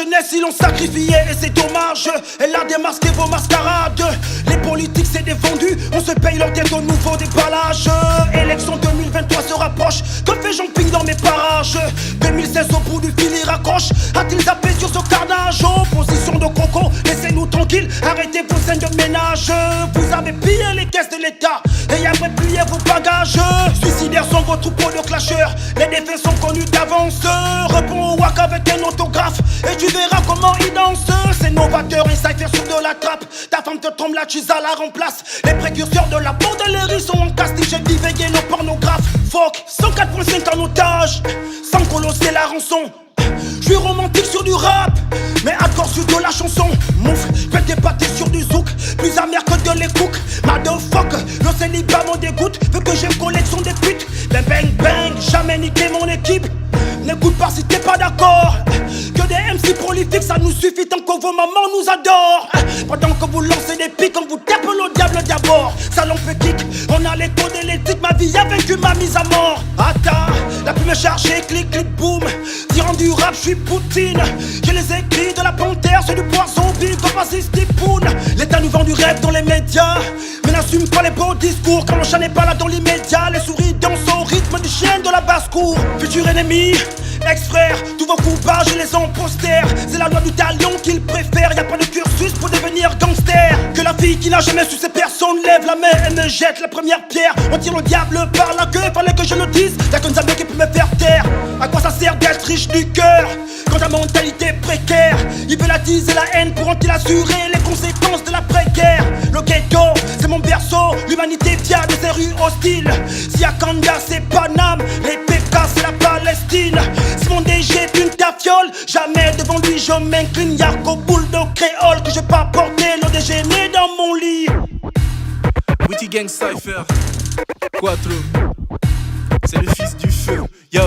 jeunesse ils l'ont sacrifié et c'est dommage. Elle a démasqué vos mascarades. Les politiques c'est des vendus, on se paye leur tête au nouveau déballage. Élection 2023 se rapproche, comme fait Jean-Ping dans mes parages. 2016 au bout du fil il raccroche, a-t-il zappé sur ce carnage? Opposition de coco, laissez-nous tranquilles, arrêtez vos scènes de ménage. Vous avez pillé les caisses de l'État et après plié vos bagages. Suicidaires sont vos troupeaux de clasheurs, les défaits sont connus d'avance. Réponds au WAC avec un autographe et tu verras comment ils dansent. C'est novateur et cypher sur de la trappe. Ta femme te trompe, la Chisa la remplace. Les précurseurs de la bordellerie sont en casting, j'ai divégué nos pornographes. Fuck, 104.5 en otage, sans colosser la rançon. Je suis romantique sur du rap, mais accord sur de la chanson. Mouf, j'pète des pâtés sur du zouk, plus amer que de l'écoute. Motherfuck, le célibat m'en dégoûte, vu que j'ai collection des putes. Bang bang bang, jamais niqué mon équipe. N'écoute pas si t'es pas d'accord. Que des MC prolifiques, ça nous suffit tant que vos mamans nous adorent. Pendant que vous lancez des pics, on vous tape le diable d'abord. Salon fait kick, on a les codes et l'éthique. Ma vie a vécu ma mise à mort. Attends, la plume est chargée, clic clic boum. Tirant du rap, j'suis Poutine. J'ai les écrits de la panthère, c'est du poisson big comme un Stipoun. L'État nous vend du rêve dans les médias, mais n'assume pas les beaux discours. Quand le chat n'est pas là dans l'immédiat, les souris dansent au rythme du chien de la basse-cour. Futur ennemi, ex-frère, tous vos coupages je les en posters. C'est la loi du talion qu'ils préfèrent. Y'a pas de cursus pour devenir gangster. Que la fille qui n'a jamais su ces personnes lève la main et me jette la première pierre. On tire le diable par la queue, fallait que je le dise. Y'a qu'un Zambé qui peut me faire taire. À quoi ça sert d'être riche du cœur quand ta mentalité est précaire? Il veut la dise et la haine pourront-ils assurer les conséquences de la précaire? Le ghetto, c'est mon berceau, l'humanité vient de ces rues hostiles. Si Akanda c'est Paname, les PK c'est la Palestine. Si mon DG est une tafiole, jamais devant lui je m'incline. Y'a qu'au boule de créole que j'ai pas porté le déjeuner dans mon lit. Witty Gang Cypher, Quattro, c'est le fils du feu, yo.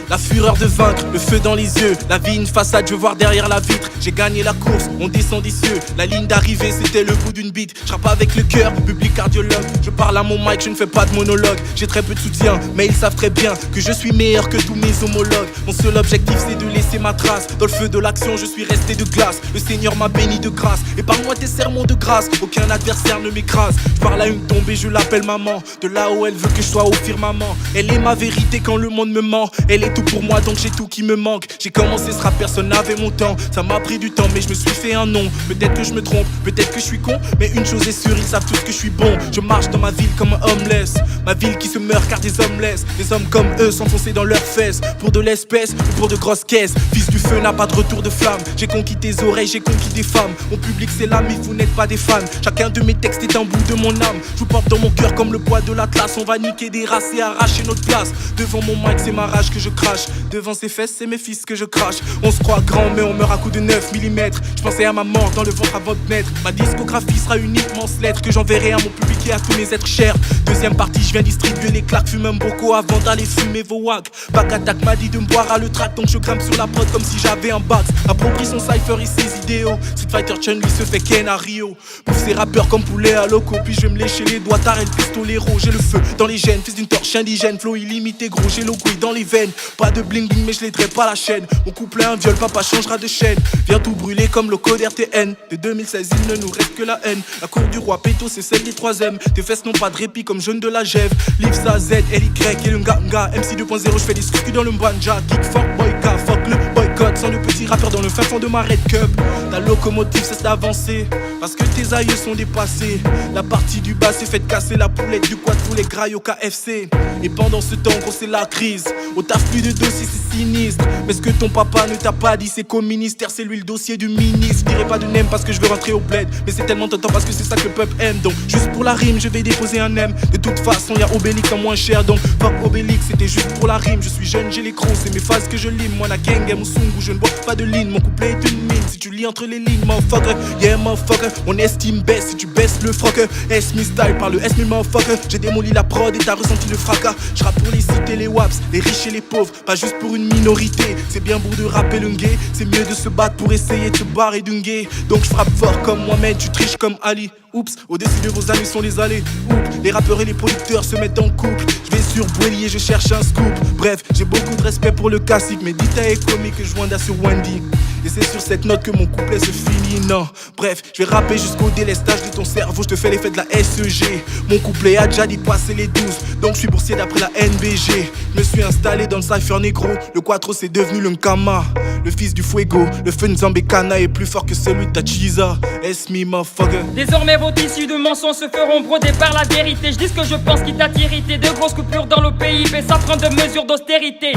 La fureur de vaincre, le feu dans les yeux. La vie une façade, je veux voir derrière la vitre. J'ai gagné la course, on descend des cieux. La ligne d'arrivée, c'était le bout d'une bite. Je rappe avec le cœur, public cardiologue. Je parle à mon mic, je ne fais pas de monologue. J'ai très peu de soutien, mais ils savent très bien que je suis meilleur que tous mes homologues. Mon seul objectif, c'est de laisser ma trace. Dans le feu de l'action, je suis resté de glace. Le Seigneur m'a béni de grâce. Et par moi tes sermons de grâce, aucun adversaire ne m'écrase. Je parle à une tombée, je l'appelle maman. De là où elle veut que je sois au firmament. Elle est ma vérité quand le monde me ment. Elle est tout pour moi, donc j'ai tout qui me manque. J'ai commencé ce rap, personne n'avait mon temps. Ça m'a pris du temps, mais je me suis fait un nom. Peut-être que je me trompe, peut-être que je suis con, mais une chose est sûre, ils savent tous que je suis bon. Je marche dans ma ville comme un homeless. Ma ville qui se meurt car des hommes laissent. Des hommes comme eux s'enfoncer dans leurs fesses. Pour de l'espèce ou pour de grosses caisses. Fils du feu n'a pas de retour de flamme. J'ai conquis tes oreilles, j'ai conquis des femmes. Mon public c'est l'âme, mais vous n'êtes pas des fans. Chacun de mes textes est un bout de mon âme. Je vous porte dans mon cœur comme le poids de l'Atlas. On va niquer des races et arracher notre place. Devant mon mic c'est ma rage que je crache. Devant ses fesses c'est mes fils que je crache. On se croit grand mais on meurt à coups de 9 mm. Je pensais à ma mort dans le ventre avant de naître. Ma discographie sera une immense lettre que j'enverrai à mon public et à tous mes êtres chers. Deuxième partie, je viens distribuer les claques. Fume un boco avant d'aller fumer vos wags. Bac attaque m'a dit de me boire à le track, donc je grimpe sur la prod comme si j'avais un bax. Approprie son cypher et ses idéaux. Street Fighter Chun lui se fait ken à Rio. Bouffe ses rappeurs comme poulet à loco. Puis je vais me lécher les doigts, t'arrêtes le pistolero. J'ai le feu dans les gènes, fils d'une torche indigène. Flow illimité gros, j'ai l'ogouille dans les veines. Pas de bling bling mais je l'aiderai pas la chaîne. Mon couplet un viol, papa changera de chaîne. Viens tout brûler comme le code RTN. De 2016 il ne nous reste que la haine. La cour du roi Péto c'est celle des 3ème. Tes fesses n'ont pas de répit comme jeune de la Gève. Liv ça Z, LY et le nga MC 2.0 je fais des scoops dans le mbanja. Kick fuck boyka, fuck le boycott. Sans le petit rappeur dans le fin fond de ma Red Cup. La locomotive cesse d'avancer parce que tes aïeux sont dépassés. La partie du bas s'est faite casser. La poulette du quad tous les grailles au KFC. Et pendant ce temps gros c'est la crise. Au taf plus de dossiers c'est sinistre. Mais ce que ton papa ne t'a pas dit c'est qu'au ministère c'est lui le dossier du ministre. Je dirais pas de nem parce que je veux rentrer au bled. Mais c'est tellement tentant parce que c'est ça que le peuple aime. Donc juste pour la rime je vais déposer un M. De toute façon y'a Obélix en moins cher. Donc fuck Obélix c'était juste pour la rime. Je suis jeune j'ai les crocs c'est mes phases que je lime. Moi la gang est mon song où je ne bois pas de ligne. Mon couplet est une mine si tu lis entre les lignes motherfucker. Yeah motherfucker. Mon estime baisse si tu baisses le froc. S me style par le S me motherfucker. J'ai démoli la prod et t'as ressenti le fracas. Je rappe pour les cités les waps, les riches et les pauvres. Pas juste pour une minorité. C'est bien beau de rapper le gay. C'est mieux de se battre pour essayer de se barrer d'une gay. Donc je frappe fort comme Mohamed, tu triches comme Ali. Oups, au-dessus de vos années sont les allées. Oups, les rappeurs et les producteurs se mettent en couple. Je vais sur Boeli et je cherche un scoop. Bref, j'ai beaucoup de respect pour le classique. Mais Dita est comique, je joins sur Wendy. Et c'est sur cette note que mon couplet se finit, non. Bref, je vais rapper jusqu'au délestage de ton cerveau. Je te fais l'effet de la SEG. Mon couplet a déjà dépassé les 12, donc je suis boursier d'après la NBG. Je me suis installé dans le cypher négro. Le quattro c'est devenu le Nkama. Le fils du Fuego, le feu Nzambekana est plus fort que celui de Tachiza. S.me motherfucker. Désormais vos tissus de mensonges se feront broder par la vérité. Je dis ce que je pense qui t'a irrité. De grosses coupures dans le PIB, ça prend de mesures d'austérité.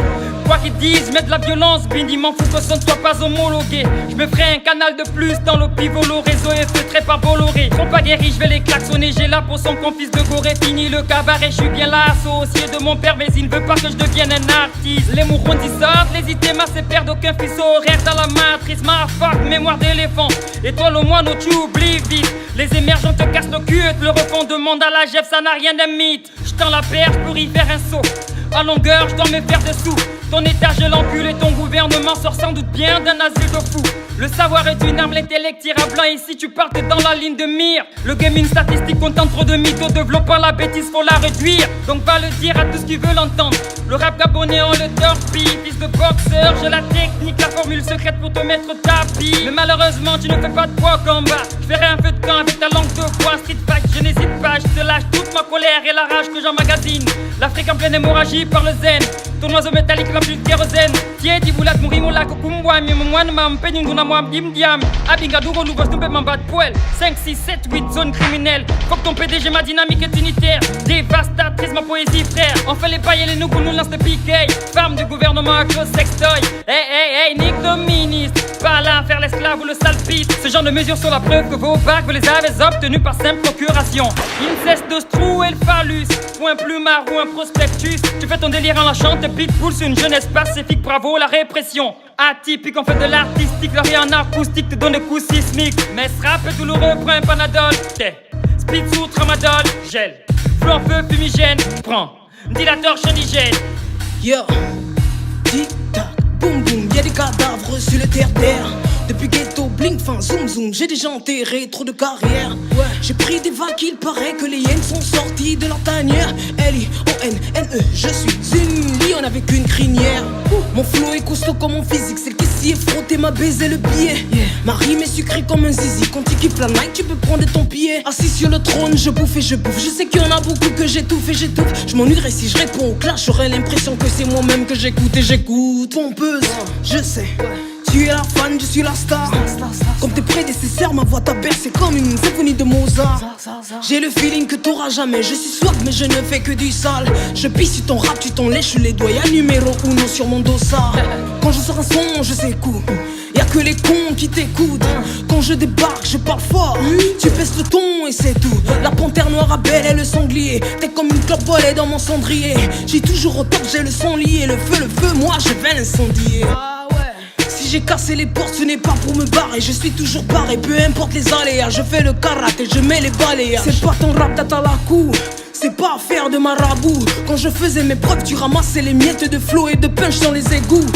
Quoi qu'ils disent, mets de la violence, Bindi m'en fout que ce ne soit pas homologué. Je me ferai un canal de plus dans le pivot. Le réseau est feutré par Bolloré. Sont pas guéris, je vais les klaxonner. J'ai la peau sans confis de Gorée. Fini le cabaret, je suis bien là associé de mon père, mais il ne veut pas que je devienne un artiste. Les mourons y sortent, les idées c'est perdre aucun fils horaire dans la matrice. Ma fuck, mémoire d'éléphant. Et toi le moine, tu oublies vite. Les émergents te cassent le cul et te le refont. Demande à la Jeff, ça n'a rien d'un mythe. J'tends la perche pour y faire un saut. À longueur, je dois me faire dessous. Ton étage l'encule et ton gouvernement sort sans doute bien d'un asile de fous. Le savoir est une arme, l'intellect ira blanc. Ici tu parles, t'es dans la ligne de mire. Le gaming statistique contente trop de mythos. Développant la bêtise, faut la réduire. Donc va le dire à tous ceux qui veulent l'entendre. Le rap gabonais on le torpille. Fils de boxeur, j'ai la technique, la formule secrète pour te mettre au tapis. Mais malheureusement tu ne fais pas de poids au combat. Je ferai un feu de camp avec ta langue de bois. Street fight, je n'hésite pas, je te lâche toute ma colère et la rage que j'emmagasine. L'Afrique en pleine hémorragie par le zen. Ton oiseau métallique rempli de kérosène. Tiens, dis-vous-là, mourimou-là, kukumbwa. Mimoine, mam, penyunduna, moi, bim, diam. Abingadouro, nous nous ma bat poêle. 5, 6, 7, 8, zone criminelle. Faut que ton PDG, ma dynamique est unitaire. Dévastatrice, ma poésie, frère. On fait les pailles et les nous nous lance le piquet. Femme du gouvernement avec le sextoy. Hey, nique de ministre. Pas là à faire l'esclave ou le salpite. Ce genre de mesures sont la preuve que vos bacs, vous les avez obtenus par simple procuration. Inceste de trou et le phallus. Ou un plumard ou un prospectus. Tu fais ton délire en lâchant tes pitbulls sur une jeunesse pacifique. Bravo la répression. Atypique, on fait de l'artistique. Le rien acoustique te donne des coups sismiques. Mais ce rap est douloureux, prends un Panadol. T'es speed sous tramadol, gel. Flou en feu fumigène, prends dilateur chonigène. Yo, tic tac, boum boum, y'a des cadavres sur le terre-terre. Depuis ghetto, blink, fin, zoom zoom, j'ai déjà enterré trop de carrières. Ouais, j'ai pris des vagues, il paraît que les hyènes sont sorties de leur tanière. L-I-O-N-N-E, je suis une lion avec une crinière. Mon flow est costaud comme mon physique, celle qui s'y est frottée m'a baisé le billet. Ma rime est sucrée comme un zizi, quand tu kiffes la night, tu peux prendre ton pied. Assis sur le trône, je bouffe et je bouffe. Je sais qu'il y en a beaucoup que j'étouffe et j'étouffe. Je m'ennuierais si je réponds au clash, j'aurais l'impression que c'est moi-même que j'écoute et j'écoute. Pompeuse, je sais. Tu es la fan, je suis la star. Comme tes prédécesseurs, ma voix t'a bercé comme une symphonie de Mozart. J'ai le feeling que t'auras jamais. Je suis swag, mais je ne fais que du sale. Je pisse sur ton rap, tu t'en lèches les doigts. Y'a numéro 1 sur mon dossard. Quand je sors un son, je s'écoute. Y'a que les cons qui t'écoutent. Quand je débarque, je parle fort. Tu baisses le ton et c'est tout. La panthère noire à belle et le sanglier. T'es comme une clope volée dans mon cendrier. J'ai toujours au top, j'ai le son lié. Le feu, moi je vais l'incendier. Si j'ai cassé les portes, ce n'est pas pour me barrer. Je suis toujours barré, peu importe les aléas. Je fais le karaté, je mets les balayages. C'est pas ton rap d'Atalakou, c'est pas affaire de marabout. Quand je faisais mes preuves, tu ramassais les miettes de flow et de punch dans les égouts.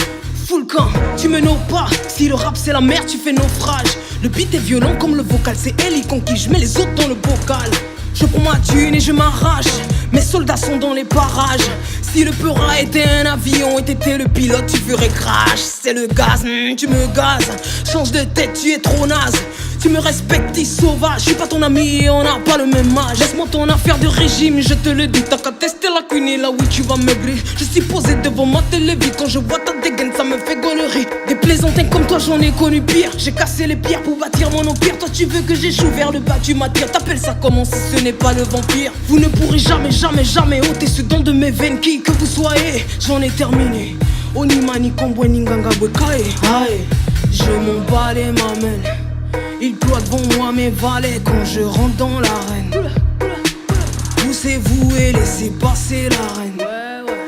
Full camp, tu me n'oses pas. Si le rap c'est la merde, tu fais naufrage. Le beat est violent comme le vocal, c'est Ellie conquis. Je mets les autres dans le bocal. Je prends ma thune et je m'arrache. Mes soldats sont dans les parages. Si le Peura était un avion et t'étais le pilote, tu ferais crash. C'est le gaz, tu me gazes. Change de tête, tu es trop naze. Tu me respectes, t'es sauvage. Je suis pas ton ami et on n'a pas le même âge. Laisse-moi ton affaire de régime, je te le dis. T'as qu'à tester la queen là oui tu vas maigrir. Je suis posé devant ma télévision. Quand je vois ta dégaine, ça me fait gaulerie. Des plaisantins comme toi, j'en ai connu pire. J'ai cassé les pierres pour bâtir mon empire. Toi tu veux que j'échoue vers le bas, tu m'attires. T'appelles ça comment si ce n'est pas le vampire. Vous ne pourrez jamais, jamais, jamais ôter ce don de mes veines. Qui que vous soyez, j'en ai terminé. Onimani kombweni nganga bwekae. Aïe, je m'en bats les mamelles. Il ploie devant moi mes valets quand je rentre dans l'arène. Poussez-vous et laissez passer la reine.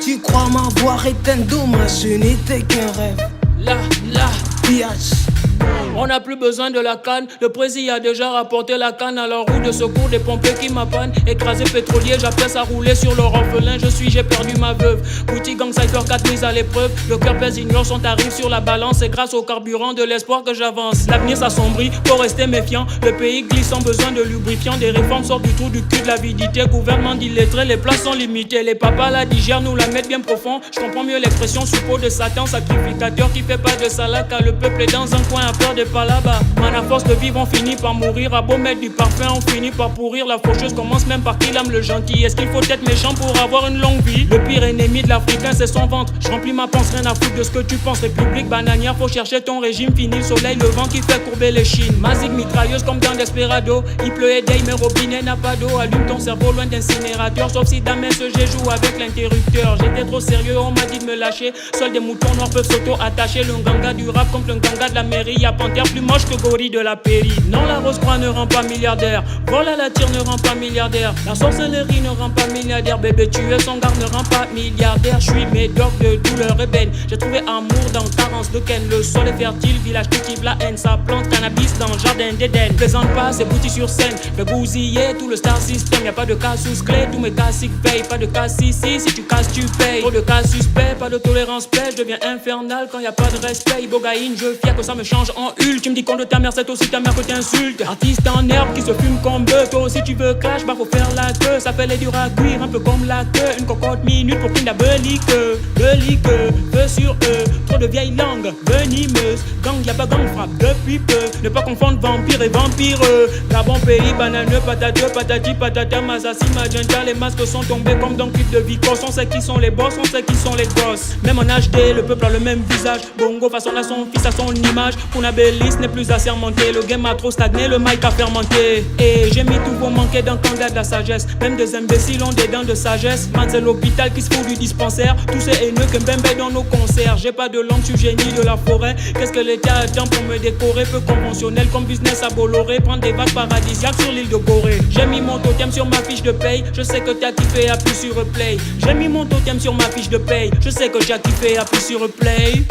Tu crois m'avoir éteint, dommage, ce n'était qu'un rêve. La, Biatch. On n'a plus besoin de la canne, le président a déjà rapporté la canne à la roue de secours des pompiers qui m'appannent. Écrasé pétrolier, j'apprête à rouler sur leur orphelin. J'ai perdu ma veuve. Boutique Gang Cypher 4 mise à l'épreuve. Le cœur pèse, ignore son tarif sur la balance. C'est grâce au carburant de l'espoir que j'avance. L'avenir s'assombrit, faut rester méfiant. Le pays glisse sans besoin de lubrifiant. Des réformes sortent du trou du cul de l'avidité. Gouvernement illettré, les places sont limitées. Les papas la digèrent, nous la mettent bien profond. Je comprends mieux l'expression sous peau de Satan, sacrificateur qui fait pas de salade. Car le peuple est dans un coin à peur des pas là-bas. Man, à force de vivre, on finit par mourir. À beau mettre du parfum, on finit par pourrir. La faucheuse commence même par qui l'âme le gentil. Est-ce qu'il faut être méchant pour avoir une longue vie? Le pire ennemi de l'Africain, c'est son ventre. Je remplis ma panse, rien à foutre de ce que tu penses. République bananière, faut chercher ton régime. Fini le soleil, le vent qui fait courber les chines. Mazik mitrailleuse comme dans Desperado. Il pleut et day, mais robinet n'a pas d'eau. Allume ton cerveau loin d'incinérateur. Sauf si Damien ce G joue avec l'interrupteur. J'étais trop sérieux, on m'a dit de me lâcher. Seuls des moutons noirs peuvent s'auto-attacher. Le ganga du rap contre le ganga de la mairie. Y'a panthère plus moche que gorille de la pairie. Non, la rose croix ne rend pas milliardaire. Vol à la tire ne rend pas milliardaire. La sorcellerie ne rend pas milliardaire. Bébé, tuer son garde ne rend pas milliardaire. Je suis médoc de douleur ébène. J'ai trouvé amour dans Carence de Ken. Le sol est fertile, village cultive la haine. Ça plante cannabis dans le jardin d'Éden. Plaisante pas, c'est bouti sur scène. Fais bousiller tout le star system. Y'a pas de cas sous clé, tous mes cas sick pay. Pas de cas si tu casses tu payes. Trop de cas suspects, pas de tolérance paix. Je deviens infernal quand y'a pas de respect. Ibogaïne, je fier que ça me change en hul. Tu me dis qu'on de ta mère, c'est aussi ta mère que t'insultes. Artiste en herbe qui se fume comme bœuf. Toi aussi tu veux clash, bah faut faire la queue. Ça fait les durs à cuire, un peu comme la queue. Une cocotte minute pour qu'une belique. Feu sur eux, trop de vieilles langues venimeuses. Gang, y'a pas gang, frappe depuis peu. Ne pas confondre vampire et vampireux. Gabon, pays bananeux, patateux, patati, patata, Masasi, Magenta. Les masques sont tombés comme dans le clip de Vicos. On sait qui sont les boss, on sait qui sont les gosses. Même en HD, le peuple a le même visage. Bongo façon à son fils, à son image. Punabélis n'est plus assermenté. Le game a trop stagné, le mic a fermenté. Et j'ai mis tout pour manquer d'un candidat de la sagesse. Même des imbéciles ont des dents de sagesse. Man, c'est l'hôpital qui se fout du dispensaire. Tous ces haineux que Mbembe dans nos concerts. J'ai pas de langue, je suis génie de la forêt. Qu'est-ce que l'État attend pour me décorer? Peu conventionnel comme business à Bolloré. Prendre des vagues paradisiaques sur l'île de Gorée. J'ai mis mon totem sur ma fiche de paye. Je sais que t'as kiffé, appuie sur replay. J'ai mis mon totem sur ma fiche de paye. Je sais que j'ai kiffé, appuie sur replay.